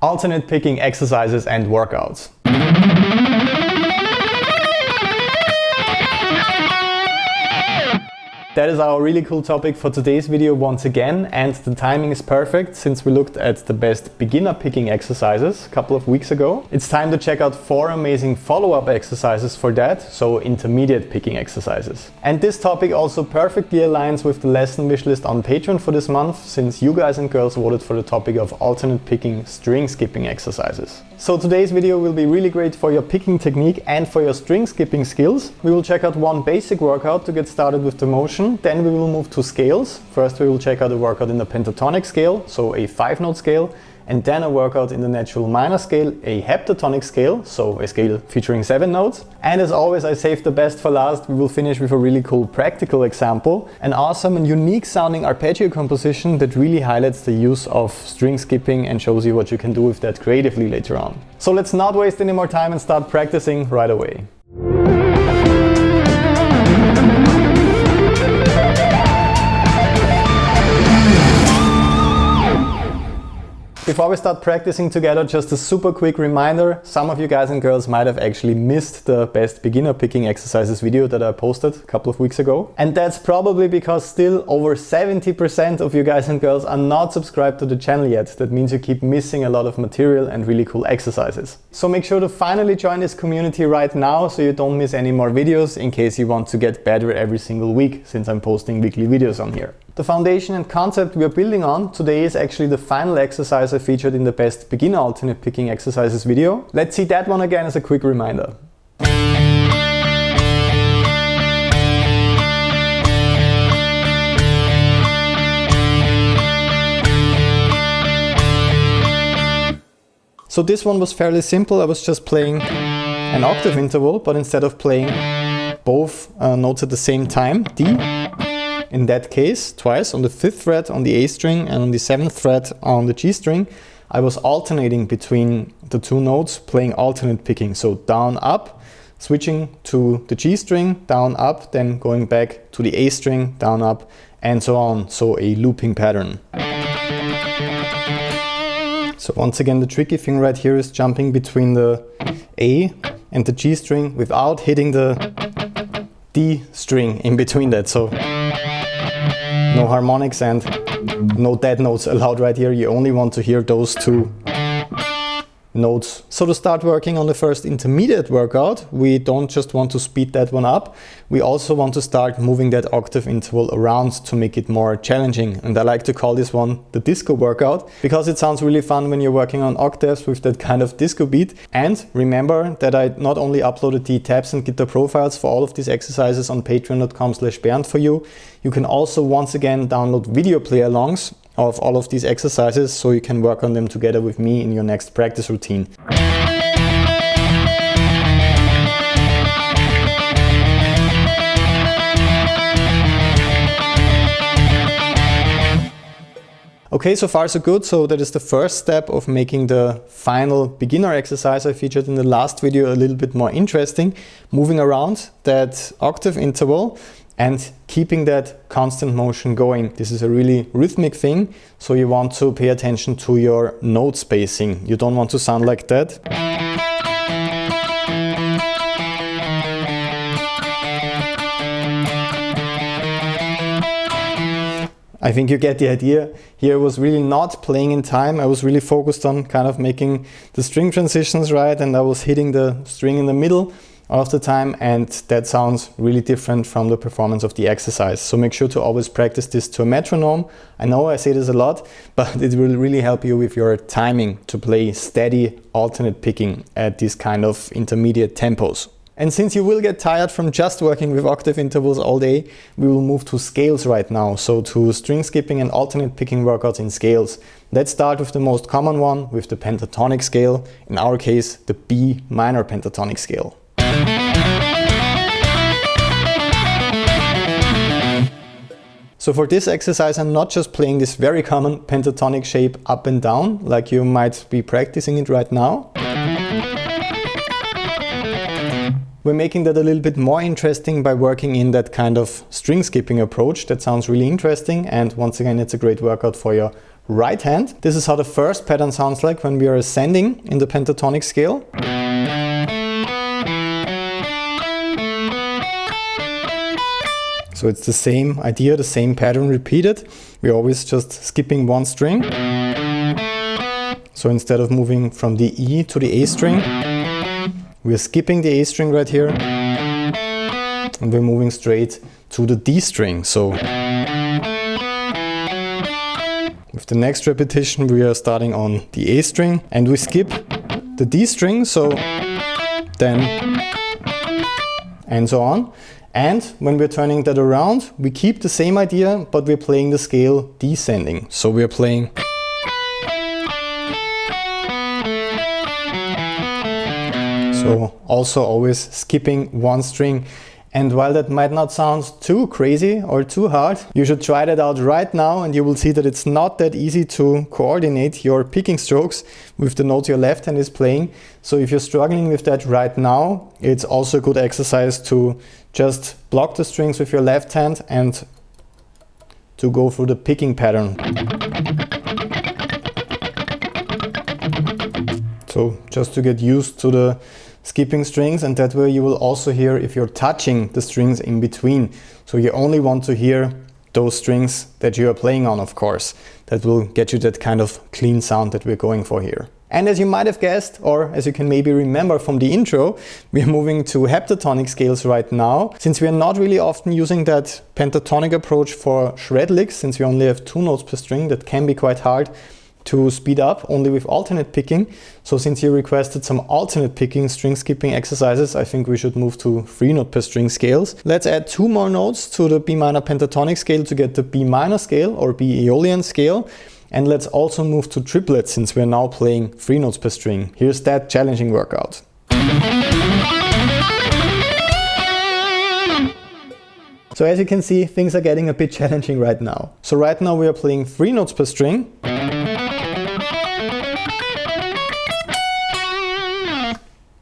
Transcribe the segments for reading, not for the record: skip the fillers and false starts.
alternate picking exercises and workouts. That is our really cool topic for today's video once again, and the timing is perfect since we looked at the best beginner picking exercises a couple of weeks ago. It's time to check out 4 amazing follow-up exercises for that, so intermediate picking exercises. And this topic also perfectly aligns with the lesson wishlist on Patreon for this month, since you guys and girls voted for the topic of alternate picking string skipping exercises. So today's video will be really great for your picking technique and for your string skipping skills. We will check out one basic workout to get started with the motion. Then we will move to scales. First we will check out a workout in the pentatonic scale, so a 5-note scale, and then a workout in the natural minor scale, a heptatonic scale, so a scale featuring 7 notes. And as always, I saved the best for last. We will finish with a really cool practical example, an awesome and unique sounding arpeggio composition that really highlights the use of string skipping and shows you what you can do with that creatively later on. So let's not waste any more time and start practicing right away. Before we start practicing together, just a super quick reminder. Some of you guys and girls might have actually missed the best beginner picking exercises video that I posted a couple of weeks ago. And that's probably because still over 70% of you guys and girls are not subscribed to the channel yet. That means you keep missing a lot of material and really cool exercises. So make sure to finally join this community right now so you don't miss any more videos in case you want to get better every single week, since I'm posting weekly videos on here. The foundation and concept we are building on today is actually the final exercise I featured in the best beginner alternate picking exercises video. Let's see that one again as a quick reminder. So this one was fairly simple. I was just playing an octave interval, but instead of playing both notes at the same time, D, in that case, twice on the 5th fret on the A string and on the 7th fret on the G string, I was alternating between the 2 notes, playing alternate picking. So down, up, switching to the G string, down, up, then going back to the A string, down, up, and so on. So a looping pattern. So once again, the tricky thing right here is jumping between the A and the G string without hitting the D string in between that. So no harmonics and no dead notes allowed right here. You only want to hear those 2 notes. So to start working on the first intermediate workout, we don't just want to speed that one up. We also want to start moving that octave interval around to make it more challenging. And I like to call this one the disco workout because it sounds really fun when you're working on octaves with that kind of disco beat. And remember that I not only uploaded the tabs and guitar profiles for all of these exercises on patreon.com/Bernd for you. You can also once again download video play-alongs of all of these exercises so you can work on them together with me in your next practice routine. Okay, so far so good. So that is the first step of making the final beginner exercise I featured in the last video a little bit more interesting, moving around that octave interval and keeping that constant motion going. This is a really rhythmic thing, so you want to pay attention to your note spacing. You don't want to sound like that. I think you get the idea. Here I was really not playing in time. I was really focused on kind of making the string transitions right, and I was hitting the string in the middle of the time, and that sounds really different from the performance of the exercise. So make sure to always practice this to a metronome. I know I say this a lot, but it will really help you with your timing to play steady alternate picking at these kind of intermediate tempos. And since you will get tired from just working with octave intervals all day, we will move to scales right now. So to string skipping and alternate picking workouts in scales. Let's start with the most common one, with the pentatonic scale. In our case, the B minor pentatonic scale. So for this exercise, I'm not just playing this very common pentatonic shape up and down, like you might be practicing it right now. We're making that a little bit more interesting by working in that kind of string skipping approach. That sounds really interesting, and once again, it's a great workout for your right hand. This is how the first pattern sounds like when we are ascending in the pentatonic scale. So it's the same idea, the same pattern repeated. We're always just skipping one string. So instead of moving from the E to the A string, we're skipping the A string right here. And we're moving straight to the D string. So with the next repetition, we are starting on the A string and we skip the D string. So then, and so on. And when we're turning that around, we keep the same idea, but we're playing the scale descending. So we're playing. So also always skipping one string. And while that might not sound too crazy or too hard, you should try that out right now and you will see that it's not that easy to coordinate your picking strokes with the note your left hand is playing. So if you're struggling with that right now, it's also a good exercise to just block the strings with your left hand and to go through the picking pattern. So just to get used to the skipping strings, and that way you will also hear if you're touching the strings in between. So you only want to hear those strings that you are playing on, of course. That will get you that kind of clean sound that we're going for here. And as you might have guessed, or as you can maybe remember from the intro, we're moving to heptatonic scales right now. Since we are not really often using that pentatonic approach for shred licks, since we only have 2 notes per string, that can be quite hard to speed up only with alternate picking. So since you requested some alternate picking string skipping exercises, I think we should move to 3 note per string scales. Let's add 2 more notes to the B minor pentatonic scale to get the B minor scale or B Aeolian scale. And let's also move to triplets since we're now playing 3 notes per string. Here's that challenging workout. So as you can see, things are getting a bit challenging right now. So right now we are playing 3 notes per string.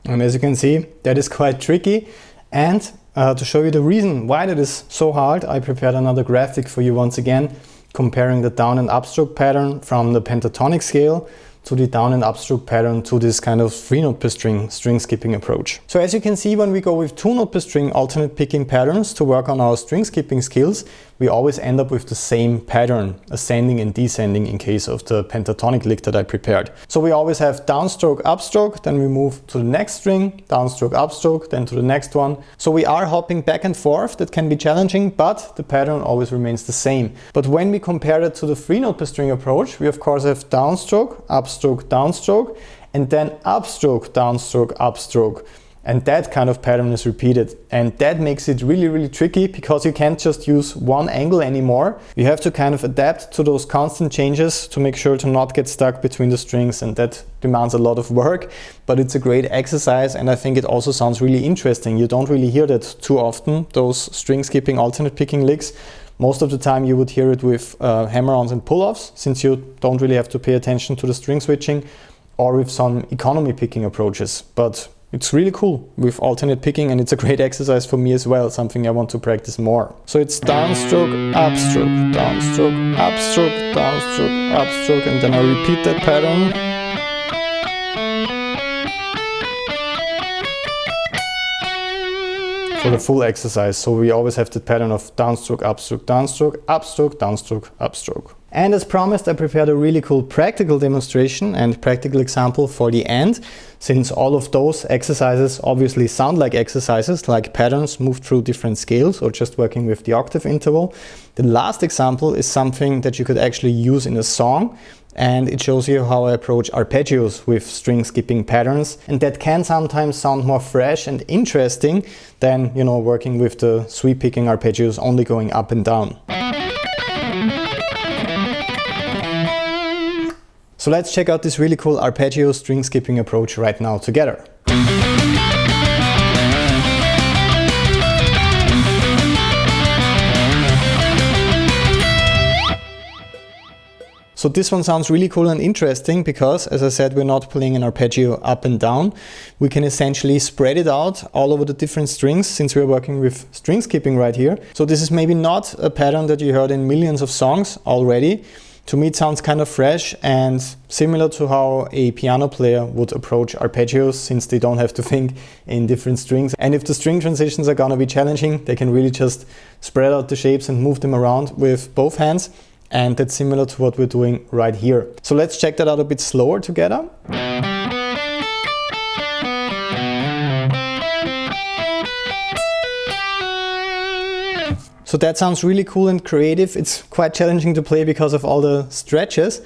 And as you can see, that is quite tricky. And to show you the reason why that is so hard, I prepared another graphic for you once again, comparing the down and upstroke pattern from the pentatonic scale to the down and upstroke pattern to this kind of 3 note per string skipping approach. So as you can see, when we go with 2 note per string alternate picking patterns to work on our string skipping skills, we always end up with the same pattern, ascending and descending in case of the pentatonic lick that I prepared. So we always have downstroke, upstroke, then we move to the next string, downstroke, upstroke, then to the next one. So we are hopping back and forth. That can be challenging, but the pattern always remains the same. But when we compare it to the 3 note per string approach, we of course have downstroke, upstroke, downstroke, and then upstroke, downstroke, upstroke. And that kind of pattern is repeated. And that makes it really, really tricky because you can't just use one angle anymore. You have to kind of adapt to those constant changes to make sure to not get stuck between the strings, and that demands a lot of work, but it's a great exercise and I think it also sounds really interesting. You don't really hear that too often, those string skipping alternate picking licks. Most of the time you would hear it with hammer-ons and pull-offs, since you don't really have to pay attention to the string switching, or with some economy picking approaches. But it's really cool with alternate picking and it's a great exercise for me as well, something I want to practice more. So it's downstroke, upstroke, downstroke, upstroke, downstroke, upstroke, and then I repeat that pattern. For the full exercise. So we always have the pattern of downstroke, upstroke, downstroke, upstroke, downstroke, upstroke. And as promised, I prepared a really cool practical demonstration and practical example for the end, since all of those exercises obviously sound like exercises, like patterns moved through different scales or just working with the octave interval. The last example is something that you could actually use in a song, and it shows you how I approach arpeggios with string skipping patterns, and that can sometimes sound more fresh and interesting than, you know, working with the sweep picking arpeggios only going up and down. So let's check out this really cool arpeggio string skipping approach right now together. So this one sounds really cool and interesting because, as I said, we're not playing an arpeggio up and down. We can essentially spread it out all over the different strings since we're working with string skipping right here. So this is maybe not a pattern that you heard in millions of songs already, To me it sounds kind of fresh and similar to how a piano player would approach arpeggios, since they don't have to think in different strings. And if the string transitions are gonna be challenging, they can really just spread out the shapes and move them around with both hands. And that's similar to what we're doing right here. So let's check that out a bit slower together. So that sounds really cool and creative. It's quite challenging to play because of all the stretches,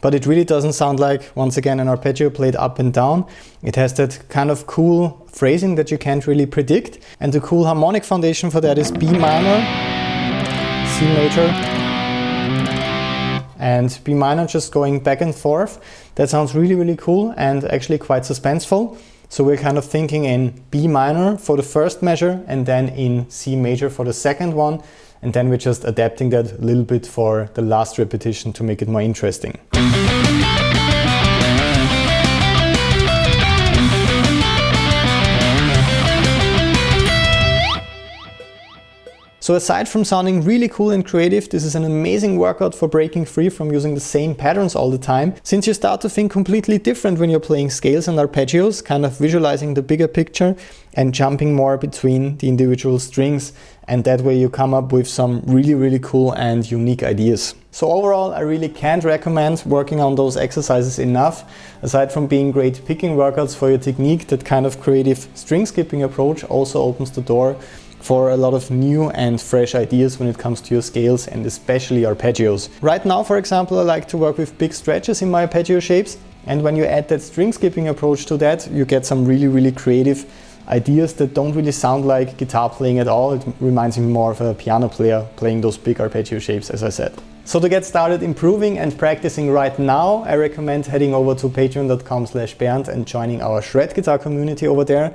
but it really doesn't sound like, once again, an arpeggio played up and down. It has that kind of cool phrasing that you can't really predict. And the cool harmonic foundation for that is B minor, C major, and B minor just going back and forth. That sounds really, really cool and actually quite suspenseful. So we're kind of thinking in B minor for the first measure and then in C major for the second one. And then we're just adapting that a little bit for the last repetition to make it more interesting. So aside from sounding really cool and creative, this is an amazing workout for breaking free from using the same patterns all the time, since you start to think completely different when you're playing scales and arpeggios, kind of visualizing the bigger picture and jumping more between the individual strings, and that way you come up with some really, really cool and unique ideas. So overall, I really can't recommend working on those exercises enough. Aside from being great picking workouts for your technique, that kind of creative string skipping approach also opens the door for a lot of new and fresh ideas when it comes to your scales and especially arpeggios. Right now, for example, I like to work with big stretches in my arpeggio shapes, and when you add that string skipping approach to that, you get some really, really creative ideas that don't really sound like guitar playing at all. It reminds me more of a piano player playing those big arpeggio shapes, as I said. So to get started improving and practicing right now, I recommend heading over to patreon.com/Bernd and joining our Shred Guitar community over there,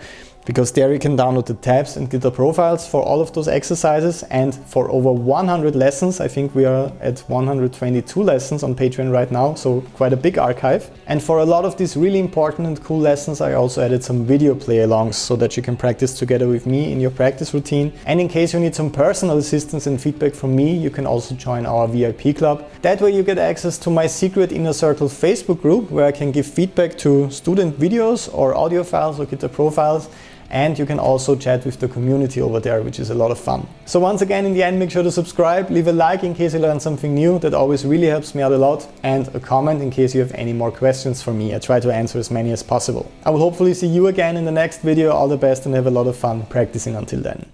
because there you can download the tabs and guitar profiles for all of those exercises, and for over 100 lessons. I think we are at 122 lessons on Patreon right now, so quite a big archive. And for a lot of these really important and cool lessons, I also added some video play-alongs so that you can practice together with me in your practice routine. And in case you need some personal assistance and feedback from me, you can also join our VIP club. That way you get access to my secret Inner Circle Facebook group, where I can give feedback to student videos or audio files or guitar profiles. And you can also chat with the community over there, which is a lot of fun. So once again, in the end, make sure to subscribe, leave a like in case you learned something new. That always really helps me out a lot. And a comment in case you have any more questions for me. I try to answer as many as possible. I will hopefully see you again in the next video. All the best and have a lot of fun practicing until then.